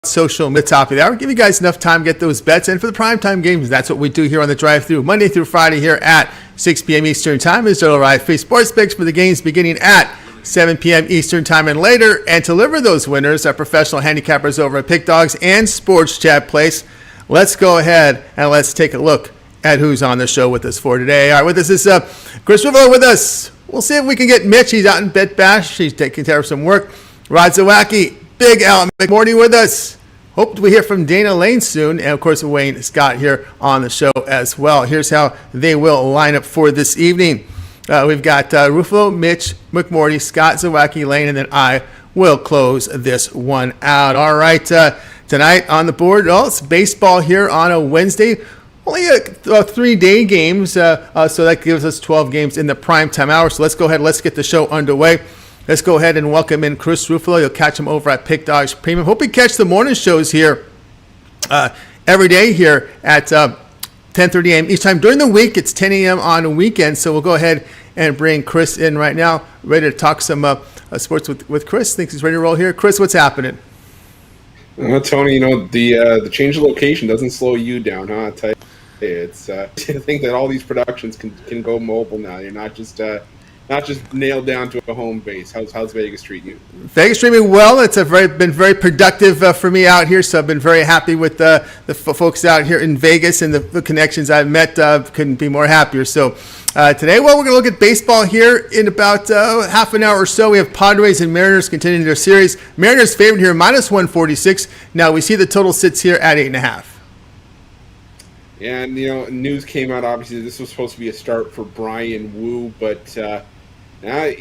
social mid top of the hour. Give you guys enough time to get those bets in for the primetime games. That's what we do here on the drive-thru Monday through Friday here at 6 p.m. Eastern Time. Is to arrive free sports picks for the games beginning at 7 p.m. Eastern Time and later, and to deliver those winners are professional handicappers over at Pick Dogs and Sports Chat Place. Let's go ahead and let's take a look at who's on the show with us for today. All right, with us is Chris Ruffolo with us. We'll see if we can get Mitch. He's out in Bet Bash. He's taking care of some work. Rod Zawacky, Big Al McMordie with us. Hope we hear from Dana Lane soon. And, of course, Wayne Scott here on the show as well. Here's how they will line up for this evening. We've got Ruffolo, Mitch, McMordie, Scott, Zawacky, Lane, and then I will close this one out. All right, tonight on the board, it's baseball here on a Wednesday. Only 3-day games, so that gives us 12 games in the primetime hour. So let's go ahead. Let's get the show underway. Let's go ahead and welcome in Chris Ruffolo. You'll catch him over at Pick Dogs Premium. Hope you catch the morning shows here every day here at 10:30 a.m. each time. During the week, it's 10 a.m. on weekends. So we'll go ahead and bring Chris in right now, ready to talk some sports with Chris. Thinks he's ready to roll here. Chris, what's happening? Well, Tony, the change of location doesn't slow you down, huh? I tell you, it's I think that all these productions can go mobile now. You're not just nailed down to a home base. How's Vegas treating you? Vegas treating me well. It's been very productive for me out here, so I've been very happy with the folks out here in Vegas and the connections I've met. Couldn't be more happier. So today, we're going to look at baseball here in about half an hour or so. We have Padres and Mariners continuing their series. Mariners favored here, -146. Now we see the total sits here at 8.5. Yeah, and news came out. Obviously, this was supposed to be a start for Brian Wu, but now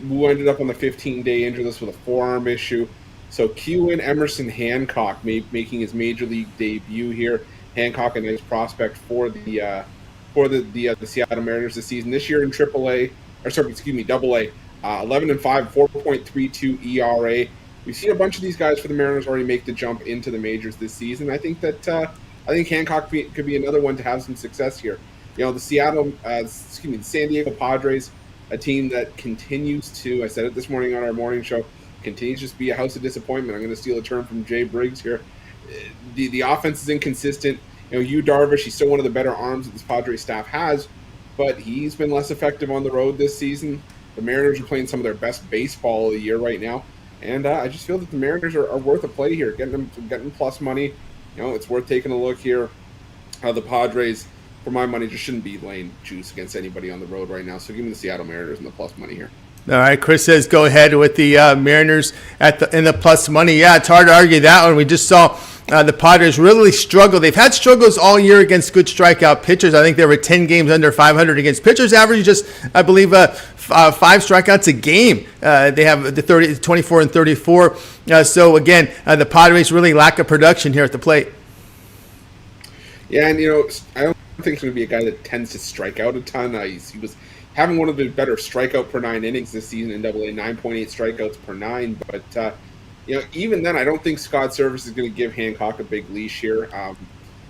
Wu ended up on the 15-day injury list with a forearm issue. So cue in Emerson Hancock making his major league debut here. Hancock, a nice prospect for the Seattle Mariners this season. This year in AA, 11-5, 4.32 ERA. We've seen a bunch of these guys for the Mariners already make the jump into the majors this season. I think Hancock could be another one to have some success here. The San Diego Padres, a team that continues to, I said it this morning on our morning show, continues to just be a house of disappointment. I'm going to steal a term from Jay Briggs here. The offense is inconsistent. Yu Darvish, he's still one of the better arms that this Padres staff has, but he's been less effective on the road this season. The Mariners are playing some of their best baseball of the year right now, and I just feel that the Mariners are worth a play here, getting plus money. It's worth taking a look here. The Padres, for my money, just shouldn't be laying juice against anybody on the road right now. So give me the Seattle Mariners and the plus money here. All right, Chris says go ahead with the Mariners in the plus money. Yeah, it's hard to argue that one. We just saw the Padres really struggle. They've had struggles all year against good strikeout pitchers. I think they were 10 games under 500 against pitchers, averaging just, I believe, 5 strikeouts a game. They have the 24 and 34. So, again, the Padres really lack a production here at the plate. Yeah, and, I don't think he's going to be a guy that tends to strike out a ton. He was having one of the better strikeout per 9 innings this season in AA, 9.8 strikeouts per 9. But, even then, I don't think Scott Service is going to give Hancock a big leash here. I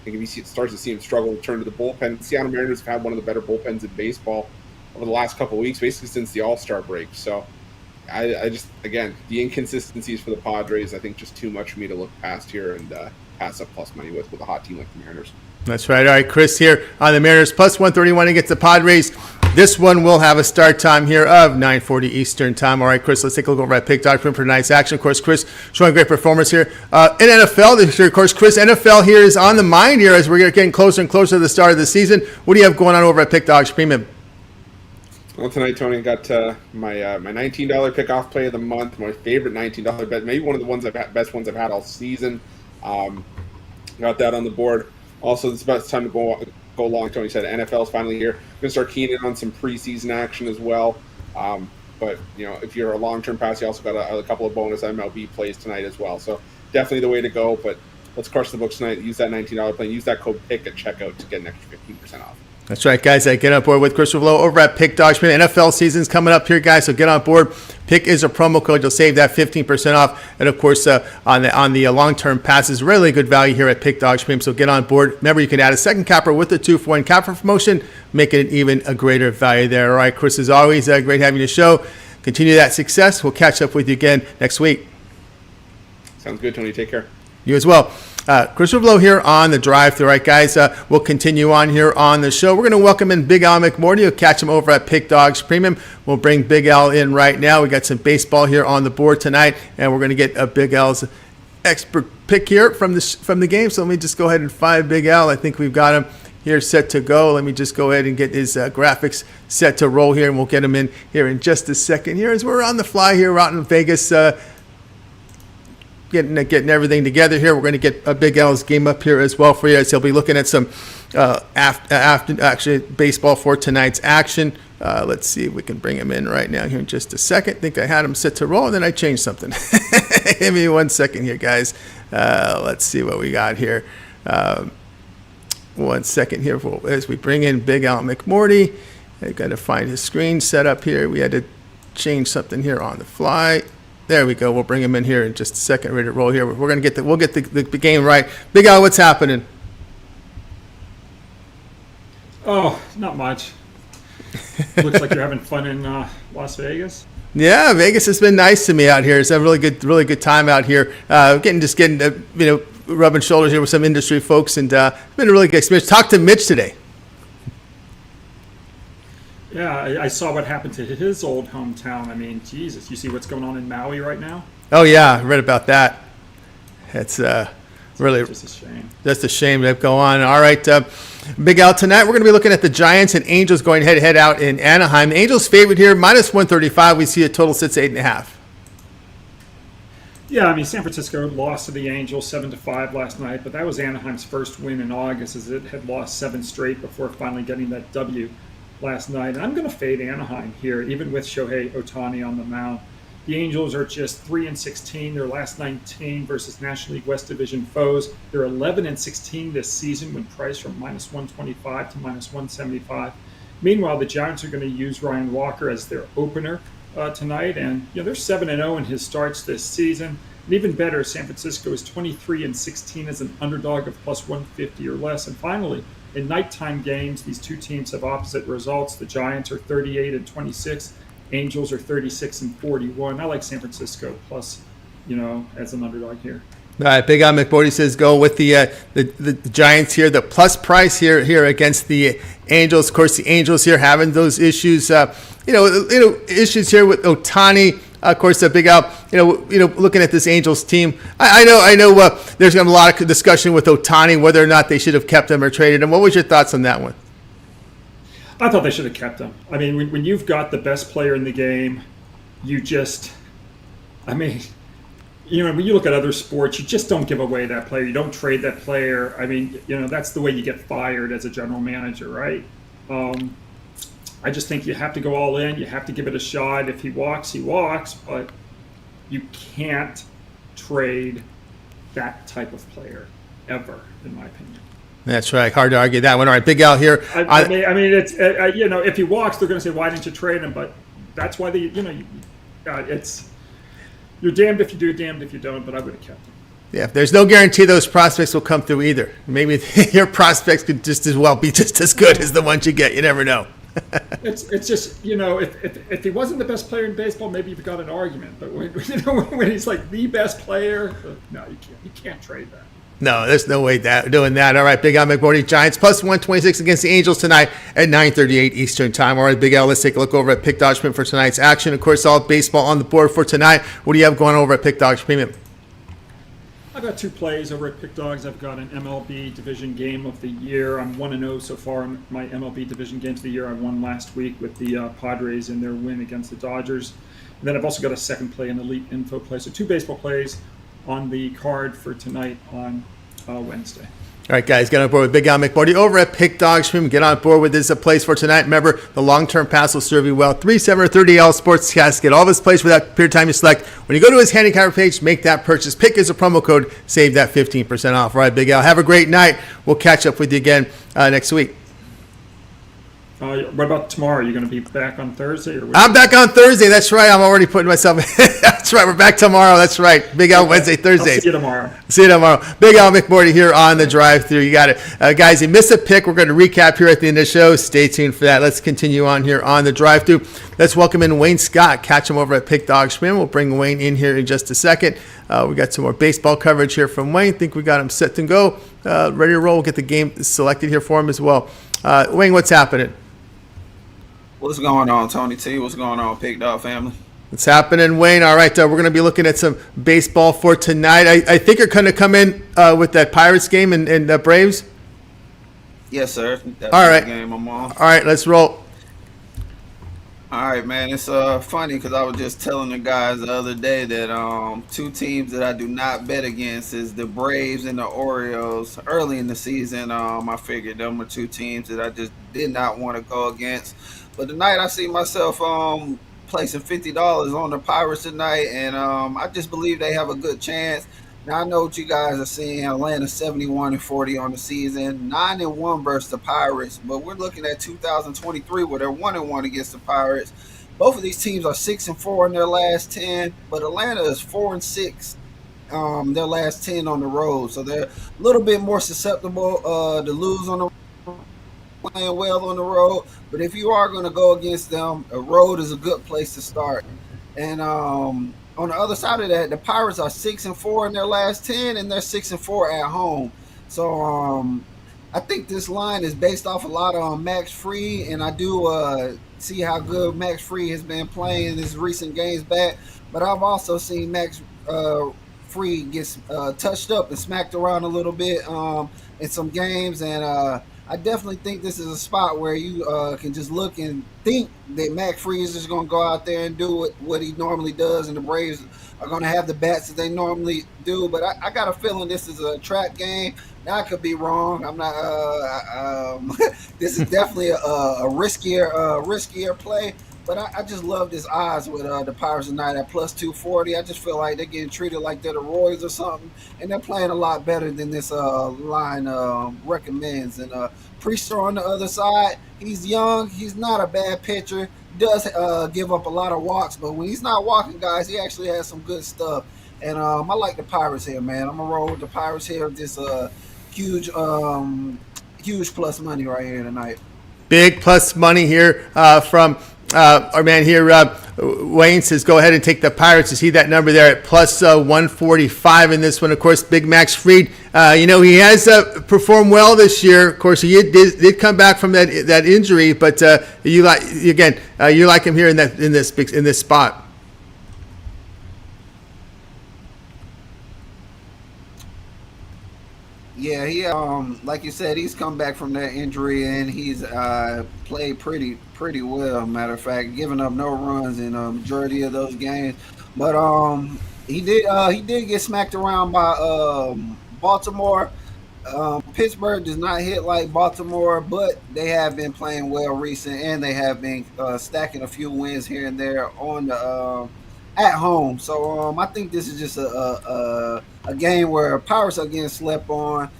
think if he starts to see him struggle to turn to the bullpen, the Seattle Mariners have had one of the better bullpens in baseball over the last couple of weeks, basically since the All-Star break. So I just, again, the inconsistencies for the Padres, I think just too much for me to look past here and pass up plus money with a hot team like the Mariners. That's right. All right, Chris here on the Mariners, plus 131 against the Padres. This one will have a start time here of 9:40 Eastern Time. All right, Chris, let's take a look over at Pick Dog for tonight's action. Of course, Chris showing great performance here. In NFL this year, of course, Chris, NFL here is on the mind here as we're getting closer and closer to the start of the season. What do you have going on over at Pick Dogs Premium? Well, tonight, Tony, I got my $19 pickoff play of the month, my favorite $19 bet, maybe one of the best ones I've had all season. Got that on the board. Also, it's about time to go along. Tony said NFL's finally here. I'm going to start keying in on some preseason action as well. But, if you're a long-term pass, you also got a couple of bonus MLB plays tonight as well. So definitely the way to go. But let's crush the books tonight. Use that $19 play. Use that code PICK at checkout to get an extra 15% off. That's right, guys. Get on board with Chris Ruffolo over at Pick Dogs. NFL season's coming up here, guys, so get on board. Pick is a promo code. You'll save that 15% off. And, of course, on the long-term passes, really good value here at Pick Dogs Premium, so get on board. Remember, you can add a second capper with the 2-for-1 capper promotion, making it even a greater value there. All right, Chris, as always, great having you on the show. Continue that success. We'll catch up with you again next week. Sounds good, Tony. Take care. You as well. Chris Ruffolo here on the drive-thru. All right, guys, we'll continue on here on the show. We're going to welcome in Big Al McMordie. You'll catch him over at Pick Dogs Premium. We'll bring Big Al in right now. We got some baseball here on the board tonight, and we're going to get Big Al's expert pick here from the game. So let me just go ahead and find Big Al. I think we've got him here set to go. Let me just go ahead and get his graphics set to roll here, and we'll get him in here in just a second here as we're on the fly here out in Vegas. Getting everything together here. We're going to get Big Al's game up here as well for you, as he'll be looking at some actually baseball for tonight's action. Let's see if we can bring him in right now here in just a second. I think I had him set to roll, and then I changed something. Give me 1 second here, guys. Let's see what we got here. 1 second here as we bring in Big Al McMordie. I got to find his screen set up here. We had to change something here on the fly. There we go. We'll bring him in here in just a second. Ready to roll here. We're going to we'll get the game right. Big Al, what's happening? Oh, not much. Looks like you're having fun in Las Vegas. Yeah, Vegas has been nice to me out here. It's a really good time out here. Getting rubbing shoulders here with some industry folks, and it's been a really good experience. Talked to Mitch today. Yeah, I saw what happened to his old hometown. I mean, Jesus, you see what's going on in Maui right now? Oh, yeah, I read about that. It's really just a shame. Just a shame that go on. All right, Big Al, tonight we're going to be looking at the Giants and Angels going head-to-head out in Anaheim. The Angels favorite here, minus 135. We see a total sits 8.5. Yeah, I mean, San Francisco lost to the Angels 7-5 last night, but that was Anaheim's first win in August, as it had lost 7 straight before finally getting that W last night. And I'm going to fade Anaheim here, even with Shohei Ohtani on the mound. The Angels are just 3-16 their last 19 versus National League West Division foes. They're 11-16 this season when priced from minus 125 to minus 175. Meanwhile, the Giants are going to use Ryan Walker as their opener tonight, and they're 7-0 in his starts this season. And even better, San Francisco is 23-16 as an underdog of plus 150 or less. And finally, in nighttime games, these two teams have opposite results. The Giants are 38-26. Angels are 36-41. I like San Francisco plus, as an underdog here. All right, Big Al McMordie says go with the Giants here. The plus price here against the Angels. Of course, the Angels here having those issues. Issues here with Ohtani. Of course, Big Al. Looking at this Angels team, I know. There's going to be a lot of discussion with Ohtani whether or not they should have kept him or traded him. What was your thoughts on that one? I thought they should have kept him. I mean, when you've got the best player in the game, when you look at other sports, you just don't give away that player. You don't trade that player. I mean, that's the way you get fired as a general manager, right? I just think you have to go all in. You have to give it a shot. If he walks, he walks, but you can't trade that type of player ever, in my opinion. That's right. Hard to argue that one. All right, Big Al here. I mean, it's if he walks, they're going to say, "Why didn't you trade him?" But that's why it's you're damned if you do, damned if you don't. But I would have kept him. Yeah, there's no guarantee those prospects will come through either. Maybe your prospects could just as well be just as good as the ones you get. You never know. It's just if he wasn't the best player in baseball, maybe you've got an argument. But when he's like the best player, no, you can't trade that. No, there's no way doing that. All right, Big Al McMordie, Giants plus 126 against the Angels tonight at 9:38 Eastern Time. All right, Big Al, let's take a look over at Pick Dogs Premium for tonight's action. Of course, all baseball on the board for tonight. What do you have going over at Pick Dogs Premium? I've got 2 plays over at Pick Dogs. I've got an MLB Division Game of the Year. I'm 1-0 so far in my MLB Division Games of the Year. I won last week with the Padres in their win against the Dodgers. And then I've also got a second play, an Elite Info play. So 2 baseball plays on the card for tonight on Wednesday. All right, guys, get on board with Big Al McMordie over at Pick Dogs Premium. Get on board with this place for tonight. Remember, the long-term pass will serve you well. 3/7/30L Sportscast. Get all of his plays for that period of time you select. When you go to his handicapper page, make that purchase. Pick as a promo code. Save that 15% off. All right, Big Al, have a great night. We'll catch up with you again next week. What about tomorrow? Are you going to be back on Thursday? Or I'm back on Thursday. That's right. I'm already putting myself. That's right. We're back tomorrow. That's right. Big Al Wednesday, Thursday. I'll see you tomorrow. See you tomorrow. Big Al McMordie here on the drive-thru. You got it, guys. You missed a pick. We're going to recap here at the end of the show. Stay tuned for that. Let's continue on here on the drive-thru. Let's welcome in Wayne Scott. Catch him over at Pick Dog Spin. We'll bring Wayne in here in just a second. We got some more baseball coverage here from Wayne. Think we got him set to go, ready to roll. We'll get the game selected here for him as well. Wayne, what's happening? What's going on, Tony T? What's going on, Pick Dog family? What's happening, Wayne? All right, we're going to be looking at some baseball for tonight. I think you're going to come in with that Pirates game and the Braves. Yes, sir. That's all right. The game I'm on. All right, let's roll. All right, man. It's funny because I was just telling the guys the other day that two teams that I do not bet against is the Braves and the Orioles. Early in the season, I figured them were two teams that I just did not want to go against. But tonight I see myself placing $50 on the Pirates tonight, and I just believe they have a good chance. Now I know what you guys are seeing. Atlanta 71-40 on the season, 9-1 versus the Pirates. But we're looking at 2023 where they're 1-1 against the Pirates. Both of these teams are 6-4 in their last 10, but Atlanta is 4-6. Their last 10 on the road, so they're a little bit more susceptible to lose on the playing well on the road. But if you are going to go against them, a road is a good place to start. And on the other side of that, the Pirates are 6-4 in their last 10, and they're 6-4 at home. So I think this line is based off a lot on Max Fried, and I do see how good Max Fried has been playing in his recent games back. But I've also seen Max Fried gets touched up and smacked around a little bit in some games, and I definitely think this is a spot where you can just look and think that Max Fried is just going to go out there and do what he normally does, and the Braves are going to have the bats that they normally do. But I got a feeling this is a trap game. Now, I could be wrong. I'm not. This is definitely a riskier play. But I just love this odds with the Pirates tonight at plus 240. I just feel like they're getting treated like they're the Royals or something, and they're playing a lot better than this line recommends. And Priester on the other side, he's young. He's not a bad pitcher. Does give up a lot of walks, but when he's not walking guys, he actually has some good stuff. And I like the Pirates here, man. I'm going to roll with the Pirates here. This huge plus money right here tonight. Big plus money here from our man here, Wayne says, go ahead and take the Pirates. You see that number there at plus 145 in this one. Of course, Big Max Fried, he has performed well this year. Of course, he did come back from that injury, but you like him here in this spot. Yeah, he like you said, he's come back from that injury and he's played pretty well. Matter of fact, giving up no runs in a majority of those games. But he did get smacked around by Baltimore. Pittsburgh does not hit like Baltimore, but they have been playing well recent, and they have been stacking a few wins here and there on the at home. So I think this is just a game where Pirates are getting slept on.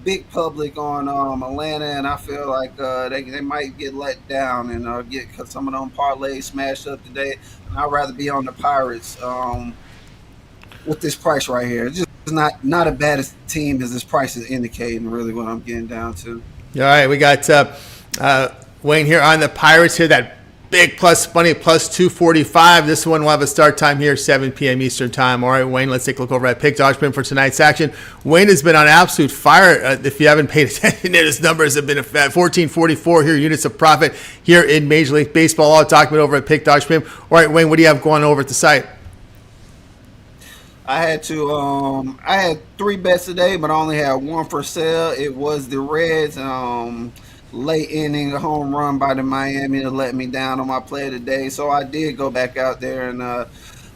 Big public on Atlanta, and I feel like they might get let down and get some of them parlays smashed up today. And I'd rather be on the Pirates with this price right here. It's just not as bad a team as this price is indicating, really, what I'm getting down to. All right, we got Wayne here on the Pirates here. That big plus money, plus 245. This one will have a start time here, 7 p.m. Eastern time. All right, Wayne, let's take a look over at Pick Dog Spin for tonight's action. Wayne has been on absolute fire. If you haven't paid attention, his numbers have been 1444 here, units of profit here in Major League Baseball. All document over at Pick Dog Spin. All right, Wayne, what do you have going over at the site? I had 3 bets today, but I only had one for sale. It was the Reds. Late inning, a home run by the Miami to let me down on my play today. So I did go back out there, and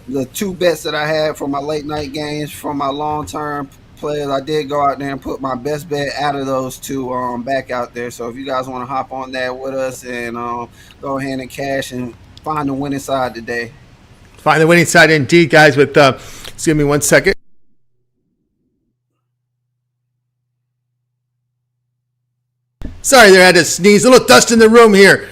the 2 bets that I had for my late night games for my long-term players, I did go out there and put my best bet out of those 2 back out there. So if you guys want to hop on that with us and go ahead and cash and find the winning side today. Find the winning side indeed, guys, with excuse me one second. Sorry there, I had to sneeze. A little dust in the room here.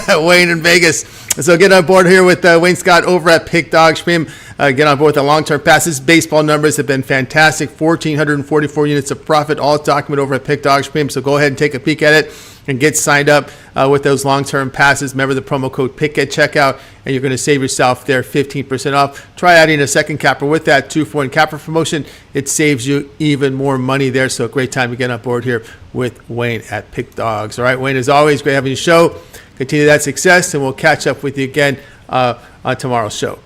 Wayne in Vegas. So get on board here with Wayne Scott over at Pick Dog Stream. Get on board with the long-term passes. Baseball numbers have been fantastic. 1,444 units of profit, all documented over at Pick Dog Stream. So go ahead and take a peek at it and get signed up with those long-term passes. Remember the promo code PICK at checkout, and you're going to save yourself there 15% off. Try adding a second capper with that 2-for-1 capper promotion. It saves you even more money there. So a great time to get on board here with Wayne at Pick Dogs. All right, Wayne, as always, great having you show. Continue that success, and we'll catch up with you again on tomorrow's show.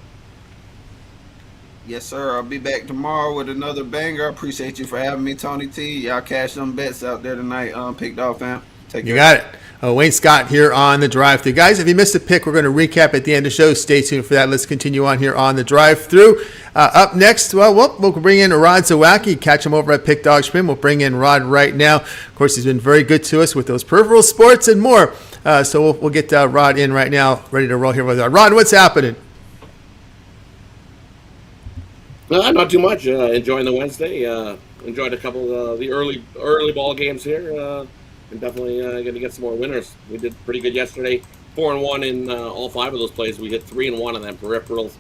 Yes, sir. I'll be back tomorrow with another banger. I appreciate you for having me, Tony T. Y'all cash them bets out there tonight, Pick Dog fam. Take care. You got it. Wayne Scott here on the drive-thru. Guys, if you missed a pick, we're going to recap at the end of the show. Stay tuned for that. Let's continue on here on the drive-thru. Up next, we'll bring in Rod Zawacky. Catch him over at Pick Dog Stream. We'll bring in Rod right now. Of course, he's been very good to us with those peripheral sports and more. So we'll get Rod in right now, ready to roll here with us. Rod, what's happening? Not too much. Enjoying the Wednesday. Enjoyed a couple of the early ball games here. And definitely going to get some more winners. We did pretty good yesterday. 4-1 in all 5 of those plays. We hit 3-1 on them peripherals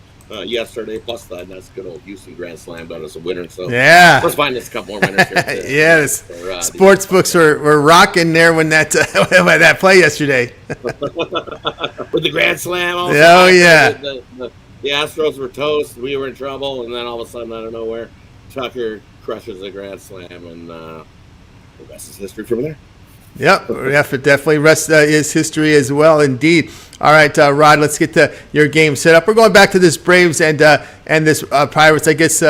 yesterday. Plus that's good old Houston Grand Slam got us a winner. So yeah, let's find us a couple more winners here. Yes, sports books were rocking there when that that play yesterday with the Grand Slam. Oh yeah. The Astros were toast. We were in trouble, and then all of a sudden, out of nowhere, Tucker crushes the Grand Slam, and the rest is history from there. Yep, definitely. Rest is history as well, indeed. All right, Rod, let's get to your game set up. We're going back to this Braves and this Pirates. I guess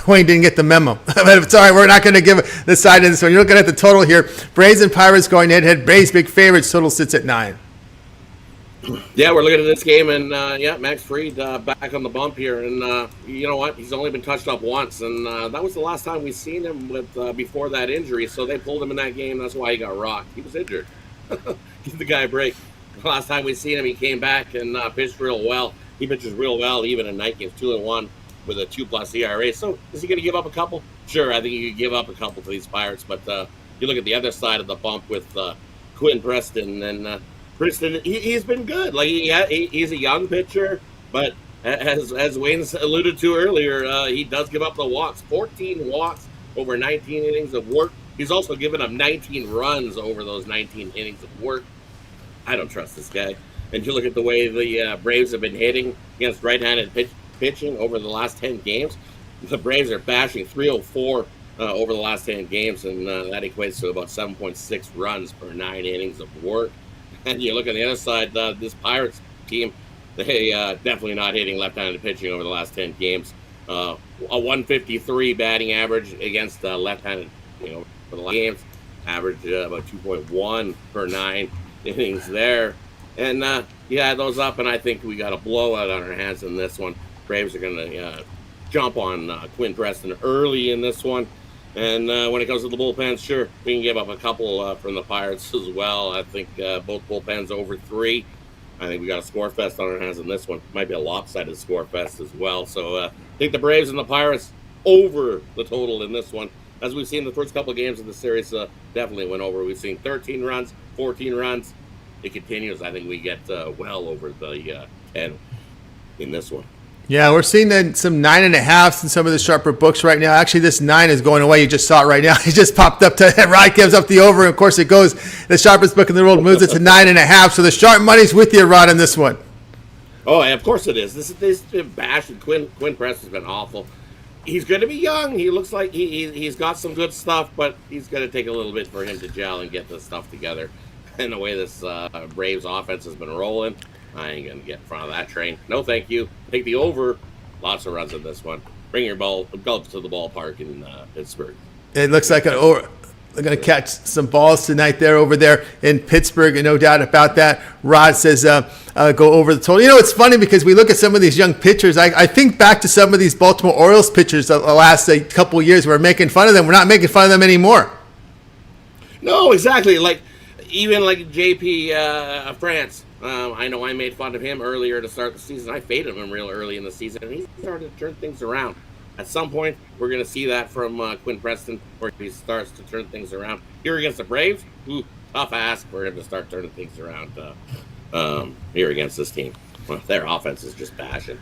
Wayne didn't get the memo, but sorry, we're not going to give the side of this one. You're looking at the total here. Braves and Pirates going head-to-head. Braves big favorites. Total sits at 9. Yeah, we're looking at this game, and Max Fried back on the bump here, and you know what? He's only been touched up once, and that was the last time we seen him with before that injury. So they pulled him in that game. That's why he got rocked. He was injured. Give the guy a break. The last time we seen him, he came back and pitched real well. He pitches real well, even in night games, 2-1 with a 2+ ERA. So is he going to give up a couple? Sure, I think he could give up a couple to these Pirates, but you look at the other side of the bump with Quinn Preston and. Preston, he's been good. Like he's a young pitcher, but as Wayne alluded to earlier, he does give up the walks. 14 walks over 19 innings of work. He's also given up 19 runs over those 19 innings of work. I don't trust this guy. And you look at the way the Braves have been hitting against right-handed pitching over the last 10 games. The Braves are bashing 304 over the last 10 games, and that equates to about 7.6 runs per 9 innings of work. And you look on the other side, this Pirates team, they definitely not hitting left-handed pitching over the last 10 games. A 153 batting average against left-handed, for the last games, average about 2.1 per 9 innings there. And you add those up, and I think we got a blowout on our hands in this one. Braves are going to jump on Quinn Preston early in this one. And when it comes to the bullpens, sure, we can give up a couple from the Pirates as well. I think both bullpens over 3. I think we got a score fest on our hands in this one. Might be a lopsided score fest as well. So I think the Braves and the Pirates over the total in this one. As we've seen the first couple of games of the series, definitely went over. We've seen 13 runs, 14 runs. It continues. I think we get well over the 10 in this one. Yeah, we're seeing some 9.5s in some of the sharper books right now. Actually, this 9 is going away. You just saw it right now. It just popped up to Rod gives up the over. And of course, it goes. The sharpest book in the world moves it to 9.5. So the sharp money's with you, Rod, on this one. Oh, yeah, of course it is. This been bashed. Quinn Preston's been awful. He's going to be young. He looks like he's got some good stuff, but he's going to take a little bit for him to gel and get this stuff together. And the way this Braves offense has been rolling, I ain't going to get in front of that train. No, thank you. Take the over. Lots of runs in this one. Bring your golf to the ballpark in Pittsburgh. It looks like an over. They're going to catch some balls tonight over there in Pittsburgh, and no doubt about that. Rod says go over the total. It's funny because we look at some of these young pitchers. I think back to some of these Baltimore Orioles pitchers the last couple of years. We're making fun of them. We're not making fun of them anymore. No, exactly. Even JP France. I know I made fun of him earlier to start the season. I faded him real early in the season, and he started to turn things around. At some point, we're going to see that from Quinn Preston, where he starts to turn things around. Here against the Braves, tough ask for him to start turning things around here against this team. Well, their offense is just bashing.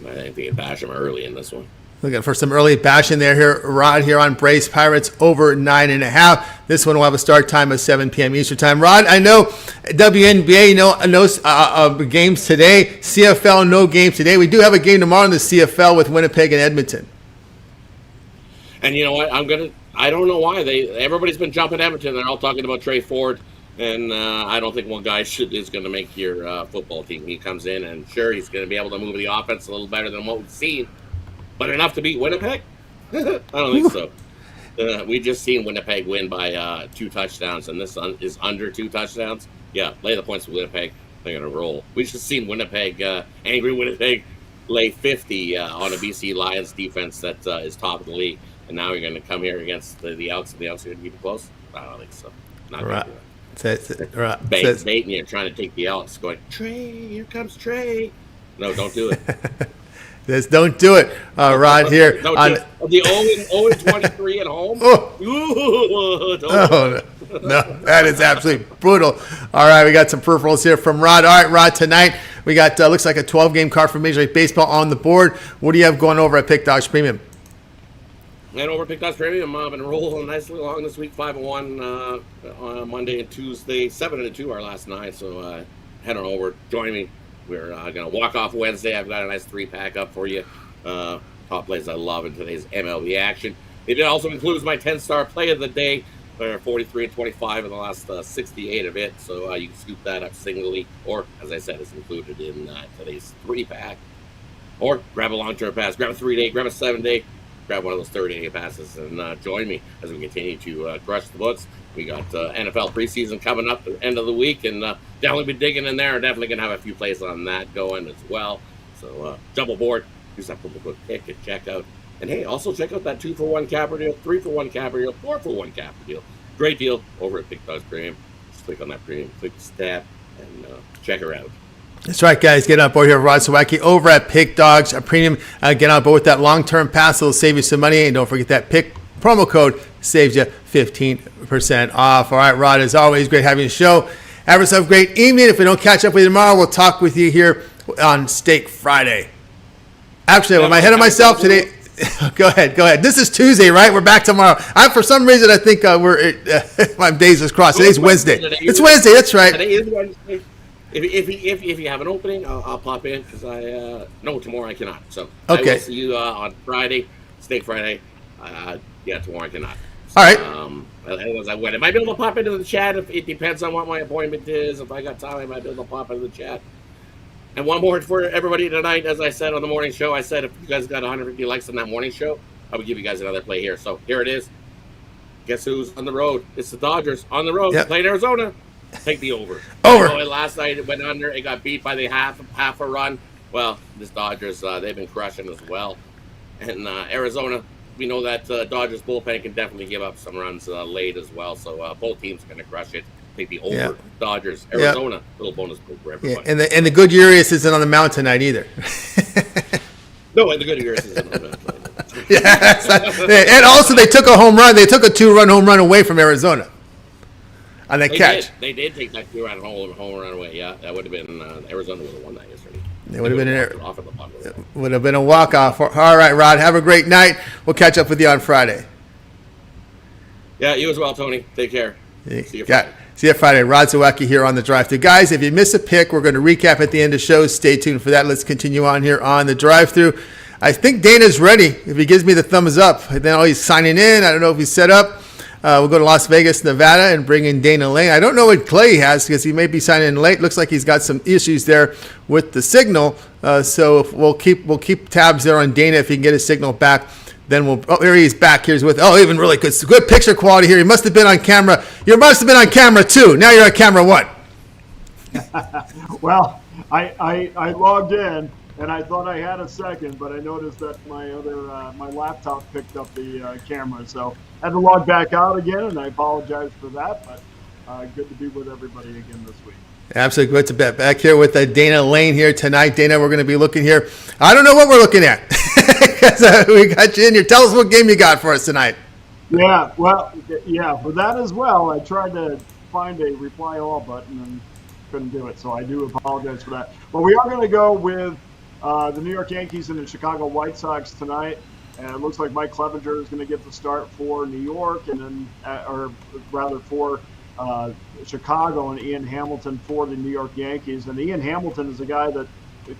I think they can bash them early in this one. Looking for some early bashing there here, Rod, here on Braves Pirates over 9.5. This one will have a start time of 7 p.m. Eastern time. Rod, I know WNBA, no games today. CFL, no game today. We do have a game tomorrow in the CFL with Winnipeg and Edmonton. And you know what? I don't know why everybody's been jumping Edmonton. They're all talking about Trey Ford, and I don't think one guy is going to make your football team. He comes in, and sure, he's going to be able to move the offense a little better than what we've seen, but enough to beat Winnipeg? I don't think so. We just seen Winnipeg win by 2 touchdowns, and this is under 2 touchdowns. Yeah, lay the points with Winnipeg. They're going to roll. We just seen Winnipeg, angry Winnipeg, lay 50 on a BC Lions defense that is top of the league. And now you're going to come here against the Elks, and the Elks are going to keep it close? I don't think so. Not right. Right. Baiting you, trying to take the Elks, going, Trey, here comes Trey. No, don't do it. Just don't do it, Rod, here. The 0-23 at home? No, that is absolutely brutal. All right, we got some peripherals here from Rod. All right, Rod, tonight we got, looks like a 12-game card for Major League Baseball on the board. What do you have going over at Pick Dogs Premium? And over Pick Dogs Premium, I've been rolling nicely along this week, 5-1 on Monday and Tuesday, 7-2 our last night. So head on over, join me. We're going to walk off Wednesday. I've got a nice 3-pack up for you. Top plays I love in today's MLB action. It also includes my 10-star play of the day. 43 and 25 in the last 68 of it. So you can scoop that up singly, or as I said, it's included in today's 3-pack. Or grab a long-term pass, grab a 3-day, grab a 7-day. Grab one of those 30-day passes and join me as we continue to crush the books. We got NFL preseason coming up at the end of the week, and definitely be digging in there. Definitely going to have a few plays on that going as well. So jump aboard, use that promo code PICK at checkout. And hey, also check out that 2-for-1 capper deal, 3-for-1 capper deal, 4-for-1 capper deal. Great deal over at Pick Dogs Premium. Just click on that premium, click the tab, and check her out. That's right, guys. Get on board here, Rod Zawacky over at Pick Dogs Premium. Get on board with that long-term pass. It'll save you some money. And don't forget that Pick promo code saves you 15% off. All right, Rod, as always, great having you on the show. Have yourself a great evening. If we don't catch up with you tomorrow, we'll talk with you here on Steak Friday. Actually, I'm ahead of myself today. Go ahead. This is Tuesday, right? We're back tomorrow. For some reason, I think my days is crossed. Today's Wednesday. It's Wednesday. That's right. Today is Wednesday. If you have an opening, I'll pop in because no, tomorrow I cannot. So okay. I will see you on Friday, Steak Friday. Tomorrow I cannot. So, all right. I might be able to pop into the chat. If it depends on what my appointment is. If I got time, I might be able to pop into the chat. And one more for everybody tonight. As I said on the morning show, I said if you guys got 150 likes on that morning show, I would give you guys another play here. So here it is. Guess who's on the road? It's the Dodgers on the road. Yep. Playing Arizona. Take the over. Last night it went under. It got beat by the half a run. Well, this Dodgers, they've been crushing as well. And Arizona, we know that Dodgers bullpen can definitely give up some runs late as well. So both teams are going to crush it. Take the over. Yep. Dodgers, Arizona, little bonus pool for everybody. Yeah. And the good Urias isn't on the mound tonight either. No, and the good Urias isn't on the mound tonight. And also they took a home run. They took a 2-run home run away from Arizona. On that catch. They did take that 2-run home run away. Yeah, that would have been Arizona would have won that yesterday. It would have been a walk-off. All right, Rod. Have a great night. We'll catch up with you on Friday. Yeah, you as well, Tony. Take care. See you Friday. See you Friday. Rod Zawacky here on the Drive-Thru. Guys, if you miss a pick, we're going to recap at the end of the show. Stay tuned for that. Let's continue on here on the Drive-Thru. I think Dana's ready. If he gives me the thumbs up, then he's signing in. I don't know if he's set up. We'll go to Las Vegas, Nevada, and bring in Dana Lane. I don't know what Clay has because he may be signing in late. Looks like he's got some issues there with the signal. So we'll keep tabs there on Dana if he can get his signal back. Then here he's back. Here's with even really good picture quality here. He must have been on camera. You must have been on camera 2. Now you're on camera 1. Well, I logged in. And I thought I had a second, but I noticed that my laptop picked up the camera, so I had to log back out again, and I apologize for that. But good to be with everybody again this week. Absolutely good to be back here with Dana Lane here tonight. Dana, we're going to be looking here. I don't know what we're looking at. because we got you in here. Tell us what game you got for us tonight. Yeah, well, yeah, for that as well. I tried to find a reply all button and couldn't do it, so I do apologize for that. But we are going to go with the New York Yankees and the Chicago White Sox tonight. And it looks like Mike Clevenger is going to get the start for New York, and then, or rather for Chicago, and Ian Hamilton for the New York Yankees. And Ian Hamilton is a guy that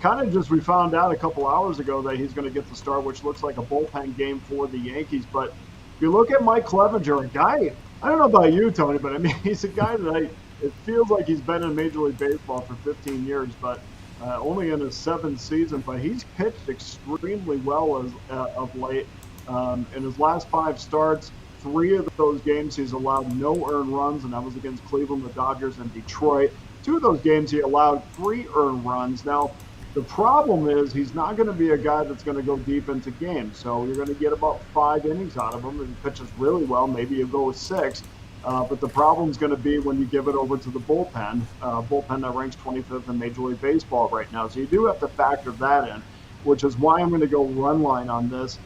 kind of just we found out a couple hours ago that he's going to get the start, which looks like a bullpen game for the Yankees. But if you look at Mike Clevenger, a guy, I don't know about you, Tony, but I mean, he's a guy that it feels like he's been in Major League Baseball for 15 years, but only in his 7th season. But he's pitched extremely well of late. In his last 5 starts, 3 of those games he's allowed no earned runs, and that was against Cleveland, the Dodgers, and Detroit. 2 of those games he allowed 3 earned runs. Now, the problem is he's not going to be a guy that's going to go deep into games. So you're going to get about 5 innings out of him, and he pitches really well. Maybe you go with 6. But the problem is going to be when you give it over to the bullpen that ranks 25th in Major League Baseball right now. So you do have to factor that in, which is why I'm going to go run line on this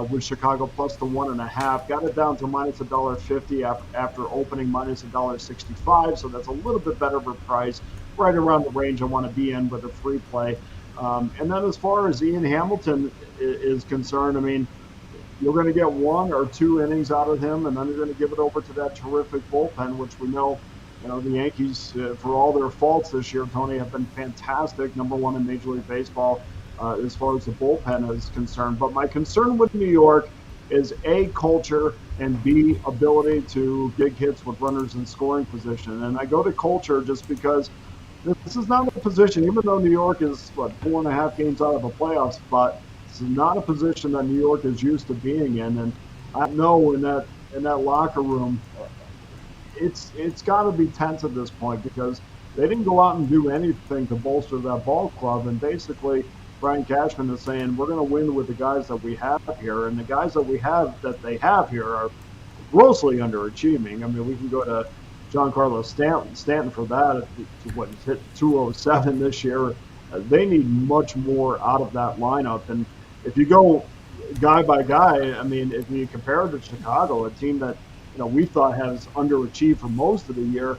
with Chicago plus the 1.5. Got it down to minus $1.50 after opening minus $1.65. So that's a little bit better of a price, right around the range I want to be in with a free play. And then as far as Ian Hamilton is concerned, I mean, you're going to get 1 or 2 innings out of him, and then you're going to give it over to that terrific bullpen, which we know, the Yankees, for all their faults this year, Tony, have been fantastic, number 1 in Major League Baseball as far as the bullpen is concerned. But my concern with New York is A, culture, and B, ability to get hits with runners in scoring position. And I go to culture just because this is not a position, even though New York is, 4.5 games out of a playoff spot, this is not a position that New York is used to being in. And I know in that locker room, it's got to be tense at this point because they didn't go out and do anything to bolster that ball club. And basically, Brian Cashman is saying, we're going to win with the guys that we have here. And the guys that they have here are grossly underachieving. I mean, we can go to Giancarlo Stanton for that. He's hit 207 this year. They need much more out of that lineup. And if you go guy by guy, I mean, if you compare it to Chicago, a team that we thought has underachieved for most of the year,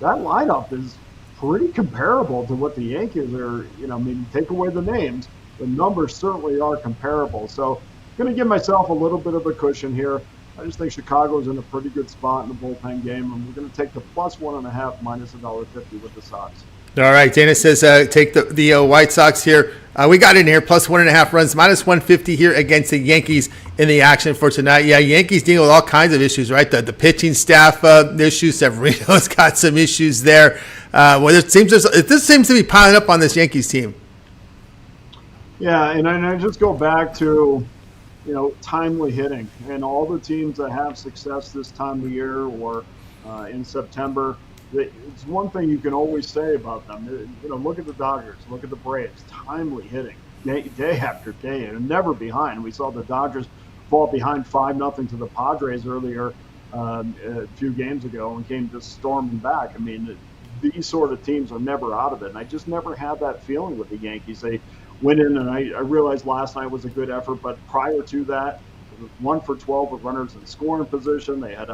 that lineup is pretty comparable to what the Yankees are. I mean, take away the names, the numbers certainly are comparable. So I'm going to give myself a little bit of a cushion here. I just think Chicago's in a pretty good spot in the bullpen game, and we're going to take the plus 1.5 minus $1.50 with the Sox. All right, Dana says take the White Sox here. We got in here plus 1.5 runs, minus 150 here against the Yankees in the action for tonight. Yeah, Yankees dealing with all kinds of issues, right? The pitching staff issues. Severino's got some issues there. This seems to be piling up on this Yankees team. Yeah, and I just go back to timely hitting, and all the teams that have success this time of year or in September. It's one thing you can always say about them. Look at the Dodgers, look at the Braves, timely hitting day after day, and never behind. We saw the Dodgers fall behind 5-0 to the Padres earlier a few games ago and came just storming back. I mean, these sort of teams are never out of it, and I just never had that feeling with the Yankees. They went in, and I realized last night was a good effort, but prior to that, it was 1 for 12 with runners in scoring position. They had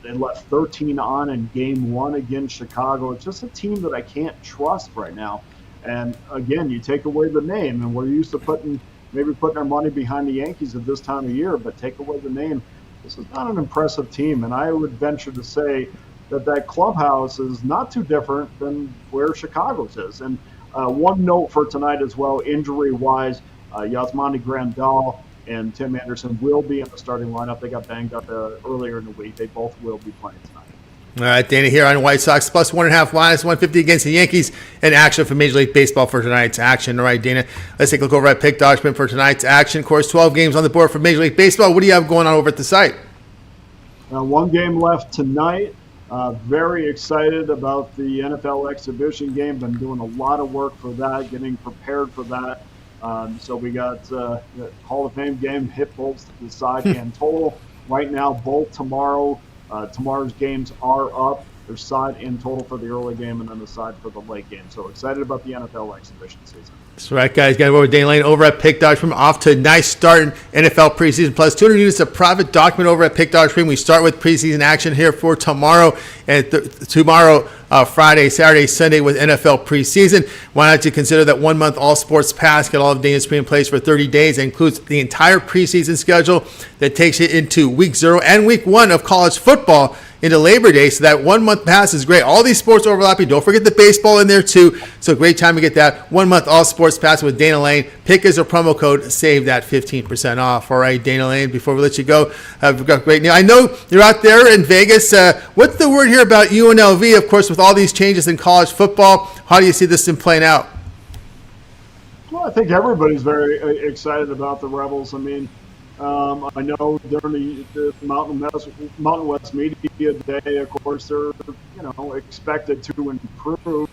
they left 13 on in game 1 against Chicago. It's just a team that I can't trust right now. And again, you take away the name, and we're used to putting our money behind the Yankees at this time of year, but take away the name. This is not an impressive team, and I would venture to say that clubhouse is not too different than where Chicago's is. And one note for tonight as well, injury-wise, Yasmani Grandal and Tim Anderson will be in the starting lineup. They got banged up earlier in the week. They both will be playing tonight. All right, Dana here on White Sox plus 1.5 minus 150 against the Yankees in action for Major League Baseball for tonight's action. All right, Dana, let's take a look over at Pick Dodgement for tonight's action. Of course, 12 games on the board for Major League Baseball. What do you have going on over at the site? One game left tonight. Very excited about the NFL exhibition game. Been doing a lot of work for that, getting prepared for that. So we got the Hall of Fame game, hit bolts to decide and total. Right now, both tomorrow's games are up. There's side in total for the early game and then the side for the late game. So excited about the NFL exhibition season. That's right, guys. Got to go over Dana Lane over at Pick Dodge Premium. Off to a nice start in NFL preseason. Plus 200 units of profit document over at Pick Dodge Premium. We start with preseason action here for tomorrow. And tomorrow, Friday, Saturday, Sunday with NFL preseason. Why not you consider that 1 month all sports pass? Get all of Dana's premium plays for 30 days. It includes the entire preseason schedule that takes you into week 0 and week 1 of college football into Labor Day. So that 1 month pass is great. All these sports overlapping. Don't forget the baseball in there too. So great time to get that 1 month all sports pass with Dana Lane. Pick as a promo code. Save that 15% off. All right, Dana Lane, before we let you go, we've got great news. I know you're out there in Vegas. What's the word here about UNLV? Of course, with all these changes in college football, how do you see this thing playing out? Well, I think everybody's very excited about the Rebels. I mean, I know during the Mountain West Media Day, of course, they're expected to improve.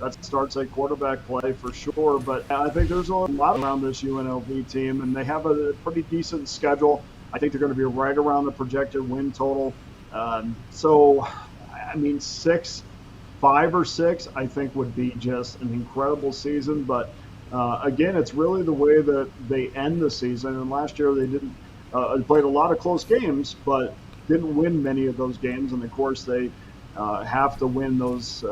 That starts at quarterback play for sure. But I think there's a lot around this UNLV team, and they have a pretty decent schedule. I think they're going to be right around the projected win total. So, I mean, 5 or 6, I think would be just an incredible season. But again, it's really the way that they end the season. And last year they didn't played a lot of close games, but didn't win many of those games. And of course, they have to win those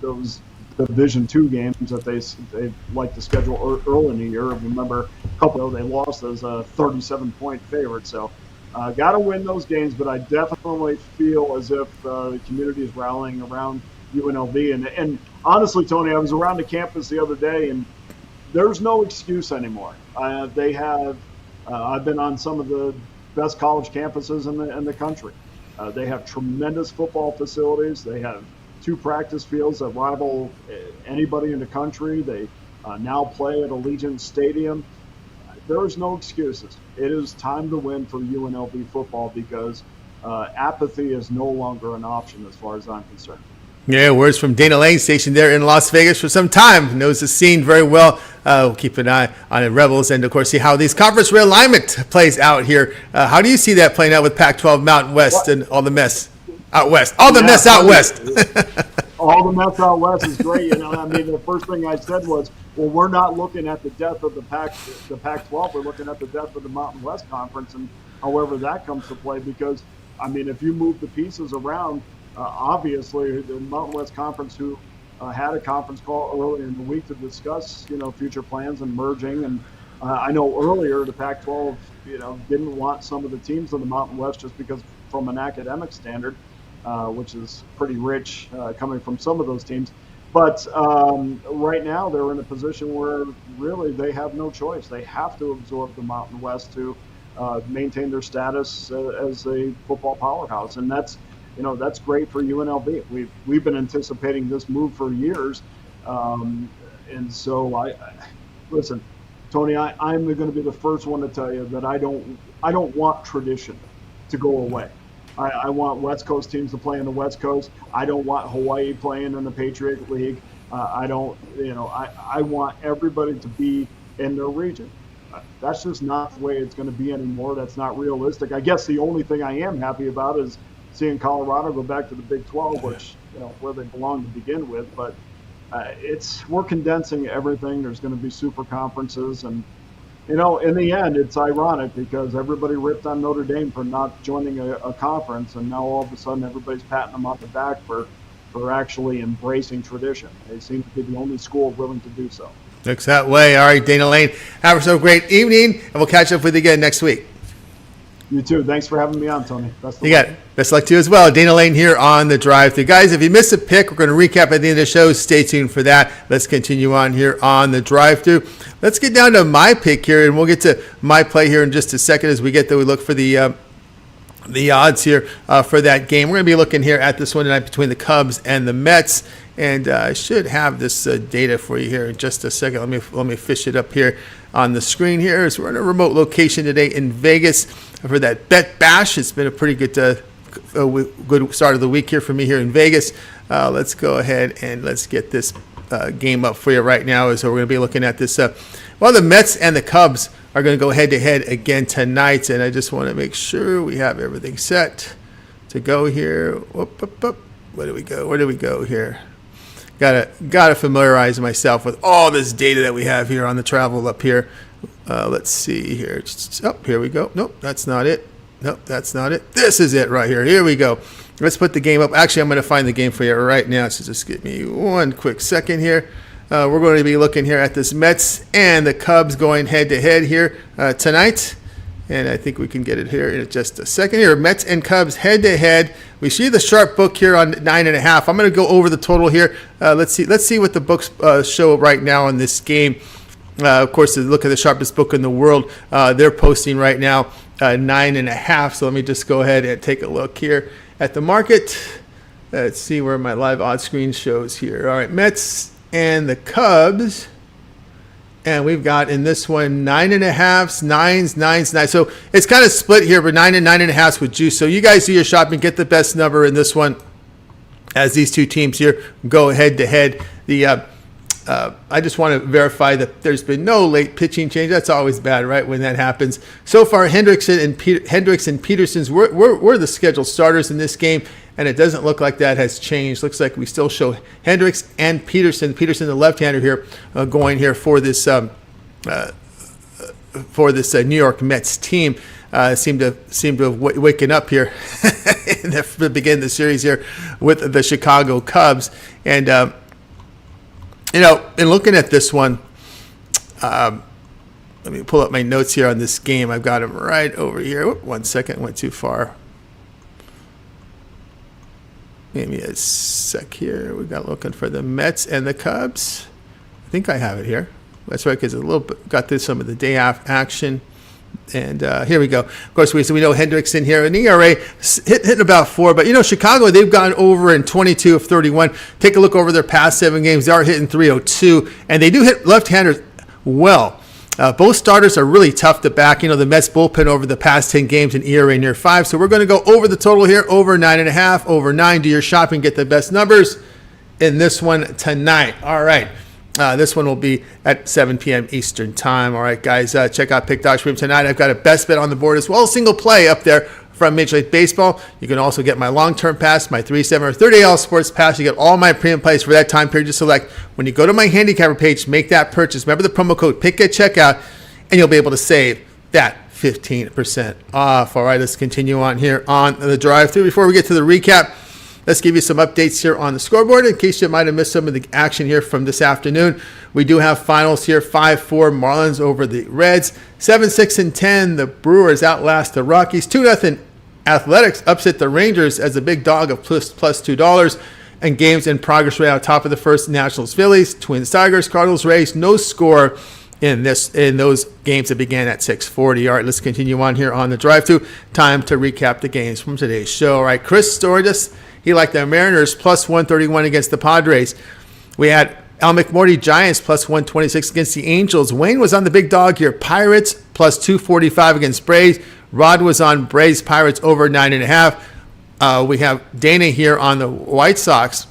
those Division II games that they like to schedule early in the year. Remember, a couple of they lost as a 37-point favorite. So got to win those games. But I definitely feel as if the community is rallying around UNLV. And honestly, Tony, I was around the campus the other day, and there's no excuse anymore. They have I've been on some of the best college campuses in the country. They have tremendous football facilities. They have 2 practice fields that rival anybody in the country. They now play at Allegiant Stadium. There is no excuses. It is time to win for UNLV football because apathy is no longer an option as far as I'm concerned. Yeah, words from Dana Lane, stationed there in Las Vegas for some time. Knows the scene very well. We'll keep an eye on the Rebels and, of course, see how these conference realignment plays out here. How do you see that playing out with Pac-12 Mountain West and all the mess out west? All the mess out west. All the mess out west is great. I mean, the first thing I said was, well, we're not looking at the death of the Pac-12. We're looking at the death of the Mountain West Conference and however that comes to play because, I mean, if you move the pieces around, obviously, the Mountain West Conference, who had a conference call earlier in the week to discuss, future plans and merging. And I know earlier the Pac-12, didn't want some of the teams in the Mountain West just because from an academic standard, which is pretty rich coming from some of those teams. But right now they're in a position where really they have no choice. They have to absorb the Mountain West to maintain their status as a football powerhouse. And that's great for UNLV. We've been anticipating this move for years, and so I listen, Tony. I'm going to be the first one to tell you that I don't want tradition to go away. I want West Coast teams to play in the West Coast. I don't want Hawaii playing in the Patriot League. I want everybody to be in their region. That's just not the way it's going to be anymore. That's not realistic. I guess the only thing I am happy about is seeing Colorado go back to the Big 12, which where they belong to begin with. But we're condensing everything. There's going to be super conferences, and in the end, it's ironic because everybody ripped on Notre Dame for not joining a conference, and now all of a sudden everybody's patting them on the back for actually embracing tradition. They seem to be the only school willing to do so. Looks that way. All right, Dana Lane, have yourself a great evening, and we'll catch up with you again next week. You too. Thanks for having me on, Tony. You got it. Best of luck to you as well. Dana Lane here on the Drive Thru. Guys, if you missed a pick, we're going to recap at the end of the show. Stay tuned for that. Let's continue on here on the Drive Thru. Let's get down to my pick here, and we'll get to my play here in just a second as we get there. We look for the odds here for that game. We're going to be looking here at this one tonight between the Cubs and the Mets. And I should have this data for you here in just a second. Let me fish it up here on the screen here. So we're in a remote location today in Vegas for that Bet Bash. It's been a pretty good start of the week here for me here in Vegas. Let's go ahead and let's get this game up for you right now. So we're going to be looking at this. The Mets and the Cubs are going to go head-to-head again tonight. And I just want to make sure we have everything set to go here. Whoop, whoop, whoop. Where do we go? Where do we go here? Gotta familiarize myself with all this data that we have here on the travel up here. Let's see here. Oh, here we go. Nope, that's not it. Nope, that's not it. This is it right here. Here we go. Let's put the game up. Actually, I'm going to find the game for you right now. So just give me one quick second here. We're going to be looking here at this Mets and the Cubs going head-to-head here tonight. And I think we can get it here in just a second here. Mets and Cubs head-to-head. We see the sharp book here on 9.5. I'm going to go over the total here. Let's see what the books show right now in this game. Of course, look at the sharpest book in the world. They're posting right now 9.5. So let me just go ahead and take a look here at the market. Let's see where my live odds screen shows here. All right, Mets and the Cubs. And we've got in this one 9.5s, 9s. So it's kind of split here, but 9 and 9.5 with juice. So you guys do your shopping, get the best number in this one as these two teams here go head to head. I just want to verify that there's been no late pitching change. That's always bad, right, when that happens. So far, Hendricks and Peterson's were the scheduled starters in this game, and it doesn't look like that has changed. Looks like we still show Hendricks and Peterson. Peterson, the left-hander here, going here for this New York Mets team. Seem to have waken up here in the beginning of the series here with the Chicago Cubs. And in looking at this one, let me pull up my notes here on this game. I've got them right over here. Whoop, 1 second, went too far. Give me a sec here. We got looking for the Mets and the Cubs. I think I have it here. That's right, because a little bit got through some of the day action. And here we go. Of course, we know Hendricks in here. An ERA hitting about 4. But, Chicago, they've gone over in 22 of 31. Take a look over their past 7 games. They are hitting 302. And they do hit left-handers well. Both starters are really tough to back. The Mets bullpen over the past 10 games in ERA near 5. So we're going to go over the total here, over 9.5, over 9. Do your shopping, get the best numbers in this one tonight. All right. This one will be at 7 p.m. Eastern time. All right, guys, check out Pick Dog Stream tonight. I've got a best bet on the board as well, single play up there from Major League Baseball. You can also get my long-term pass, my 3-7 or 30 sports pass. You get all my premium plays for that time period to select. When you go to my handicapper page, make that purchase. Remember the promo code PICK at checkout, and you'll be able to save that 15% off. All right, let's continue on here on the drive-thru. Before we get to the recap, let's give you some updates here on the scoreboard in case you might have missed some of the action here from this afternoon. We do have finals here, 5-4 Marlins over the Reds, 7-6 and 10. The Brewers outlast the Rockies, 2-0 Athletics upset the Rangers as a big dog of plus $2. And games in progress right out top of the first, Nationals Phillies, Twins Tigers, Cardinals Rays, no score in those games that began at 6:40. All right, let's continue on here on the drive-thru. Time to recap the games from today's show. All right, Chris stored us. He liked the Mariners plus 131 against the Padres. We had McMordie Giants plus 126 against the Angels. Wayne was on the big dog here. Pirates plus 245 against Braves. Rod was on Braves Pirates over 9.5. We have Dana here on the White Sox.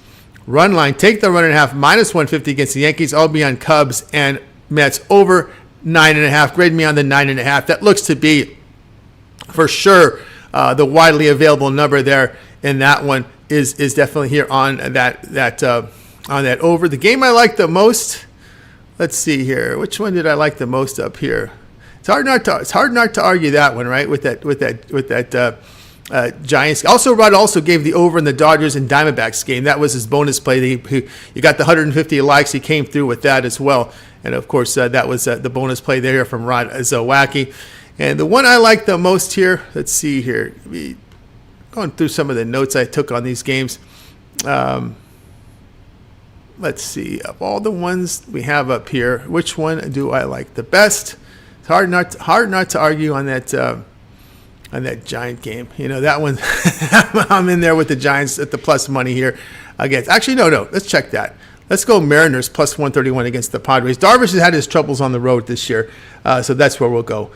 Run line, take the run and a half, minus 150 against the Yankees. I'll be on Cubs and Mets over 9.5. Grade me on the 9.5. That looks to be, for sure, the widely available number there in that one. Is definitely here on that over. The game I like the most. Let's see here. Which one did I like the most up here? It's hard not to argue that one, right? With that Giants. Also, Rod also gave the over in the Dodgers and Diamondbacks game. That was his bonus play. You got the 150 likes. He came through with that as well. And of course, that was the bonus play there from Rod Zawacky. And the one I like the most here. Let's see here. Going through some of the notes I took on these games. Let's see. Of all the ones we have up here, which one do I like the best? It's hard not to argue on that Giant game. That one. I'm in there with the Giants at the plus money here against. Actually, no. Let's check that. Let's go Mariners plus 131 against the Padres. Darvish has had his troubles on the road this year, so that's where we'll go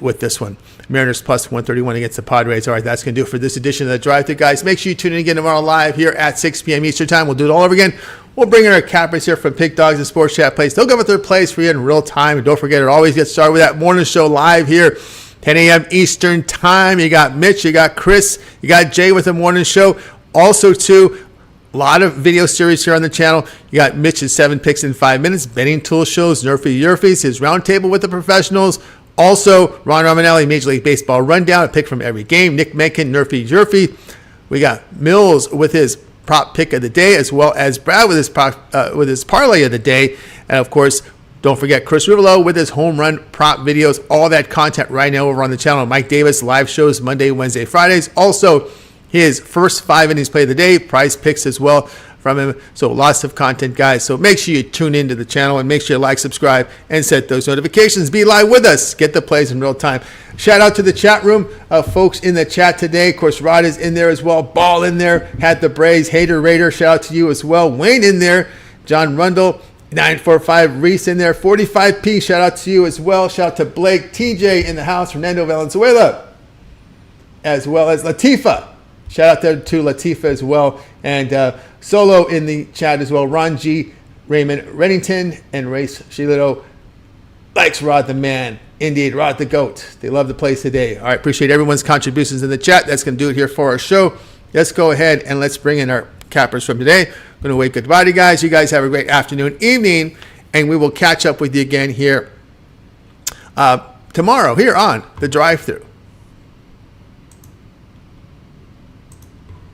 with this one. Mariners plus 131 against the Padres. All right, that's going to do it for this edition of the Drive-Thru, guys. Make sure you tune in again tomorrow live here at 6 p.m. Eastern Time. We'll do it all over again. We'll bring in our cappers here from Pick Dogs and Sports Chat Plays. They'll go with their plays for you in real time. And don't forget, it always gets started with that morning show live here 10 a.m. Eastern time. You got Mitch, you got Chris, you got Jay with the morning show. Also, too, a lot of video series here on the channel. You got Mitch's 7 picks in 5 minutes, betting tool shows, Nerfy Yerfies, his roundtable with the professionals. Also, Ron Romanelli, Major League Baseball rundown, a pick from every game. Nick Mencken, Nerfy Yerfie. We got Mills with his prop pick of the day, as well as Brad with his parlay of the day. And, of course, don't forget Chris Ruffolo with his home run prop videos. All that content right now over on the channel. Mike Davis live shows Monday, Wednesday, Fridays. Also, his first 5 innings play of the day, prize picks as well from him. So lots of content, guys. So make sure you tune into the channel and make sure you like, subscribe, and set those notifications. Be live with us. Get the plays in real time. Shout out to the chat room, folks in the chat today. Of course, Rod is in there as well. Ball in there. Had the Braves. Hater Raider. Shout out to you as well. Wayne in there. John Rundle. 945 Reese in there. 45P. Shout out to you as well. Shout out to Blake. TJ in the house. Fernando Valenzuela. As well as Latifa. Shout out there to Latifa as well. And Solo in the chat as well. Ron G, Raymond Reddington, and Race Shilito likes Rod the Man. Indeed, Rod the Goat. They love the place today. All right, appreciate everyone's contributions in the chat. That's going to do it here for our show. Let's go ahead and let's bring in our cappers from today. I'm going to wave goodbye to you guys. You guys have a great afternoon, evening, and we will catch up with you again here tomorrow here on The Drive-Thru.